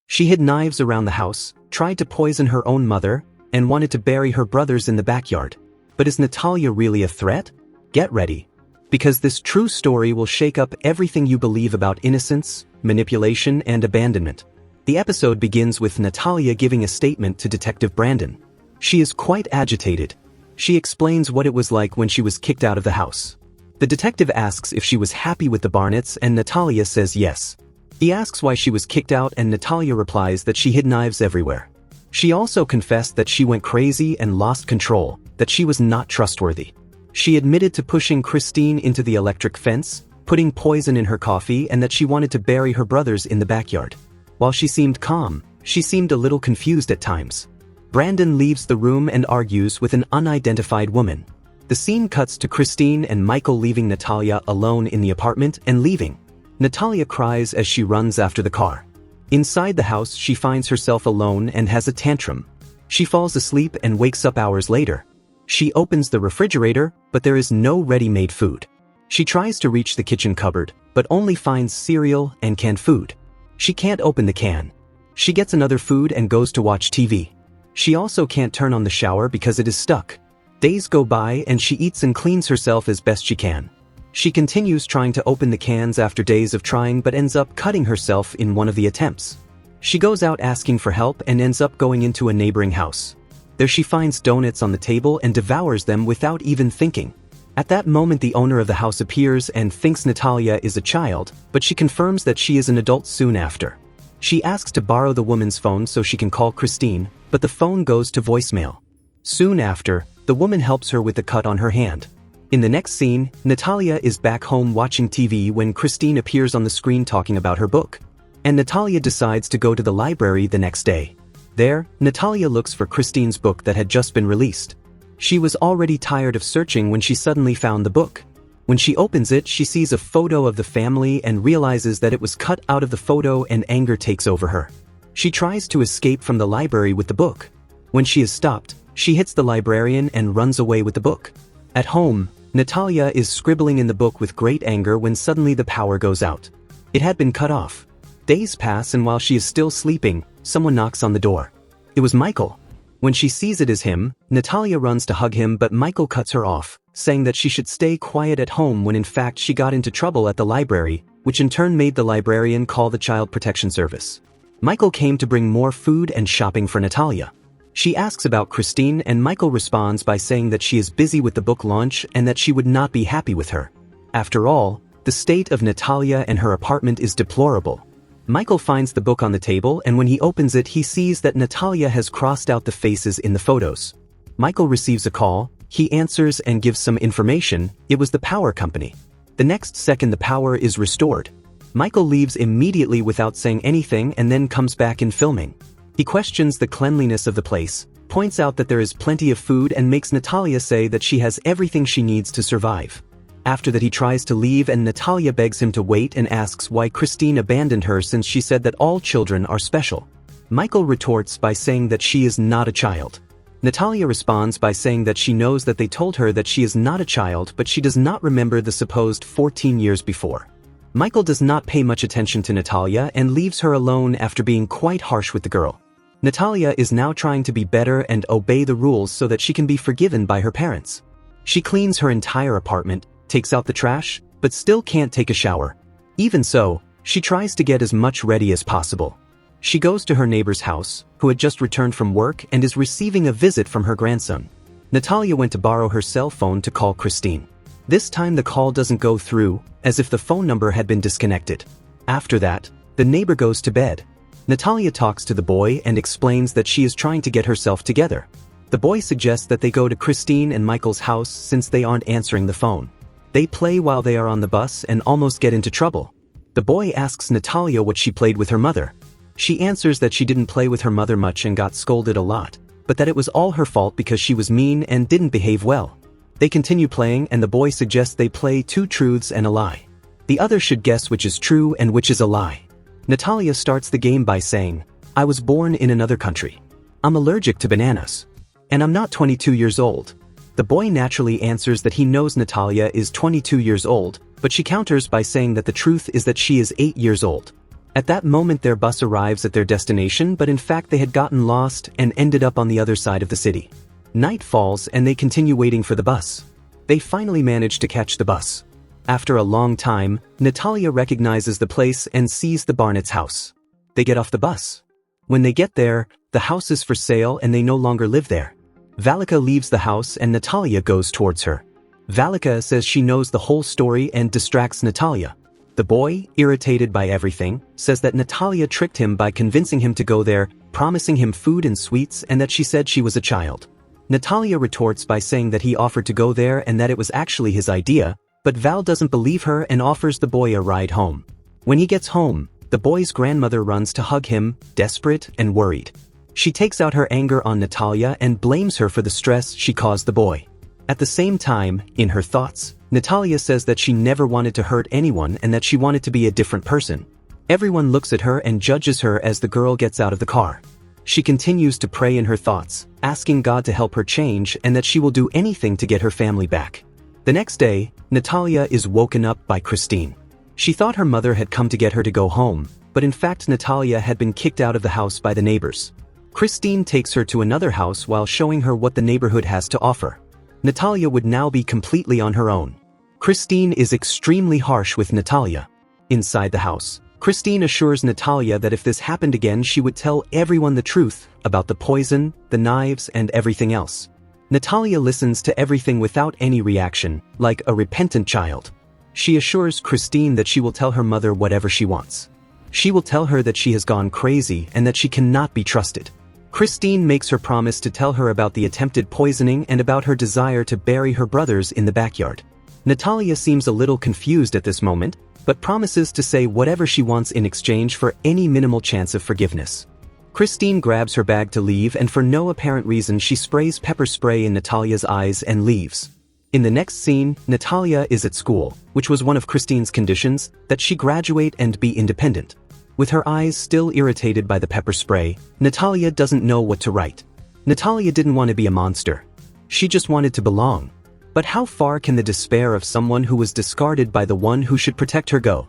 She hid knives around the house, tried to poison her own mother, and wanted to bury her brothers in the backyard. But is Natalia really a threat? Get ready. Because this true story will shake up everything you believe about innocence, manipulation, and abandonment. The episode begins with Natalia giving a statement to Detective Brandon. She is quite agitated. She explains what it was like when she was kicked out of the house. The detective asks if she was happy with the Barnetts, and Natalia says yes. He asks why she was kicked out, and Natalia replies that she hid knives everywhere. She also confessed that she went crazy and lost control, that she was not trustworthy. She admitted to pushing Christine into the electric fence, putting poison in her coffee, and that she wanted to bury her brothers in the backyard. While she seemed calm, she seemed a little confused at times. Brandon leaves the room and argues with an unidentified woman. The scene cuts to Christine and Michael leaving Natalia alone in the apartment and leaving. Natalia cries as she runs after the car. Inside the house, she finds herself alone and has a tantrum. She falls asleep and wakes up hours later. She opens the refrigerator, but there is no ready-made food. She tries to reach the kitchen cupboard, but only finds cereal and canned food. She can't open the can. She gets another food and goes to watch TV. She also can't turn on the shower because it is stuck. Days go by and she eats and cleans herself as best she can. She continues trying to open the cans after days of trying, but ends up cutting herself in one of the attempts. She goes out asking for help and ends up going into a neighboring house. There she finds donuts on the table and devours them without even thinking. At that moment, the owner of the house appears and thinks Natalia is a child, but she confirms that she is an adult soon after. She asks to borrow the woman's phone so she can call Christine, but the phone goes to voicemail. Soon after, the woman helps her with the cut on her hand. In the next scene, Natalia is back home watching TV when Christine appears on the screen talking about her book. And Natalia decides to go to the library the next day. There, Natalia looks for Christine's book that had just been released. She was already tired of searching when she suddenly found the book. When she opens it, she sees a photo of the family and realizes that it was cut out of the photo, and anger takes over her. She tries to escape from the library with the book. When she is stopped, she hits the librarian and runs away with the book. At home, Natalia is scribbling in the book with great anger when suddenly the power goes out. It had been cut off. Days pass, and while she is still sleeping, someone knocks on the door. It was Michael. When she sees it is him, Natalia runs to hug him, but Michael cuts her off, saying that she should stay quiet at home when in fact she got into trouble at the library, which in turn made the librarian call the Child Protection Service. Michael came to bring more food and shopping for Natalia. She asks about Christine, and Michael responds by saying that she is busy with the book launch and that she would not be happy with her. After all, the state of Natalia and her apartment is deplorable. Michael finds the book on the table, and when he opens it, he sees that Natalia has crossed out the faces in the photos. Michael receives a call. He answers and gives some information. It was the power company. The next second, the power is restored. Michael leaves immediately without saying anything and then comes back in filming. He questions the cleanliness of the place, points out that there is plenty of food, and makes Natalia say that she has everything she needs to survive. After that, he tries to leave, and Natalia begs him to wait and asks why Christine abandoned her since she said that all children are special. Michael retorts by saying that she is not a child. Natalia responds by saying that she knows that they told her that she is not a child, but she does not remember the supposed 14 years before. Michael does not pay much attention to Natalia and leaves her alone after being quite harsh with the girl. Natalia is now trying to be better and obey the rules so that she can be forgiven by her parents. She cleans her entire apartment, takes out the trash, but still can't take a shower. Even so, she tries to get as much ready as possible. She goes to her neighbor's house, who had just returned from work and is receiving a visit from her grandson. Natalia went to borrow her cell phone to call Christine. This time the call doesn't go through, as if the phone number had been disconnected. After that, the neighbor goes to bed. Natalia talks to the boy and explains that she is trying to get herself together. The boy suggests that they go to Christine and Michael's house since they aren't answering the phone. They play while they are on the bus and almost get into trouble. The boy asks Natalia what she played with her mother. She answers that she didn't play with her mother much and got scolded a lot, but that it was all her fault because she was mean and didn't behave well. They continue playing, and the boy suggests they play 2 truths and a lie. The other should guess which is true and which is a lie. Natalia starts the game by saying, "I was born in another country. I'm allergic to bananas. And I'm not 22 years old." The boy naturally answers that he knows Natalia is 22 years old, but she counters by saying that the truth is that she is 8 years old. At that moment their bus arrives at their destination, but in fact they had gotten lost and ended up on the other side of the city. Night falls and they continue waiting for the bus. They finally manage to catch the bus. After a long time, Natalia recognizes the place and sees the Barnett's house. They get off the bus. When they get there, the house is for sale and they no longer live there. Valika leaves the house and Natalia goes towards her. Valika says she knows the whole story and distracts Natalia. The boy, irritated by everything, says that Natalia tricked him by convincing him to go there, promising him food and sweets, and that she said she was a child. Natalia retorts by saying that he offered to go there and that it was actually his idea, but Val doesn't believe her and offers the boy a ride home. When he gets home, the boy's grandmother runs to hug him, desperate and worried. She takes out her anger on Natalia and blames her for the stress she caused the boy. At the same time, in her thoughts, Natalia says that she never wanted to hurt anyone and that she wanted to be a different person. Everyone looks at her and judges her as the girl gets out of the car. She continues to pray in her thoughts, asking God to help her change and that she will do anything to get her family back. The next day, Natalia is woken up by Christine. She thought her mother had come to get her to go home, but in fact Natalia had been kicked out of the house by the neighbors. Christine takes her to another house while showing her what the neighborhood has to offer. Natalia would now be completely on her own. Christine is extremely harsh with Natalia. Inside the house, Christine assures Natalia that if this happened again she would tell everyone the truth about the poison, the knives, and everything else. Natalia listens to everything without any reaction, like a repentant child. She assures Christine that she will tell her mother whatever she wants. She will tell her that she has gone crazy and that she cannot be trusted. Christine makes her promise to tell her about the attempted poisoning and about her desire to bury her brothers in the backyard. Natalia seems a little confused at this moment, but promises to say whatever she wants in exchange for any minimal chance of forgiveness. Christine grabs her bag to leave and for no apparent reason she sprays pepper spray in Natalia's eyes and leaves. In the next scene, Natalia is at school, which was one of Christine's conditions, that she graduate and be independent. With her eyes still irritated by the pepper spray, Natalia doesn't know what to write. Natalia didn't want to be a monster. She just wanted to belong. But how far can the despair of someone who was discarded by the one who should protect her go?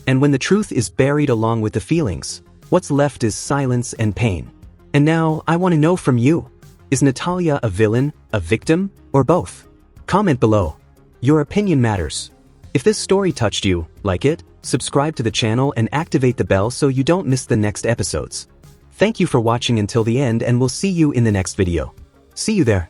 And when the truth is buried along with the feelings, what's left is silence and pain. And now, I want to know from you. Is Natalia a villain, a victim, or both? Comment below. Your opinion matters. If this story touched you, like it, subscribe to the channel and activate the bell so you don't miss the next episodes. Thank you for watching until the end and we'll see you in the next video. See you there.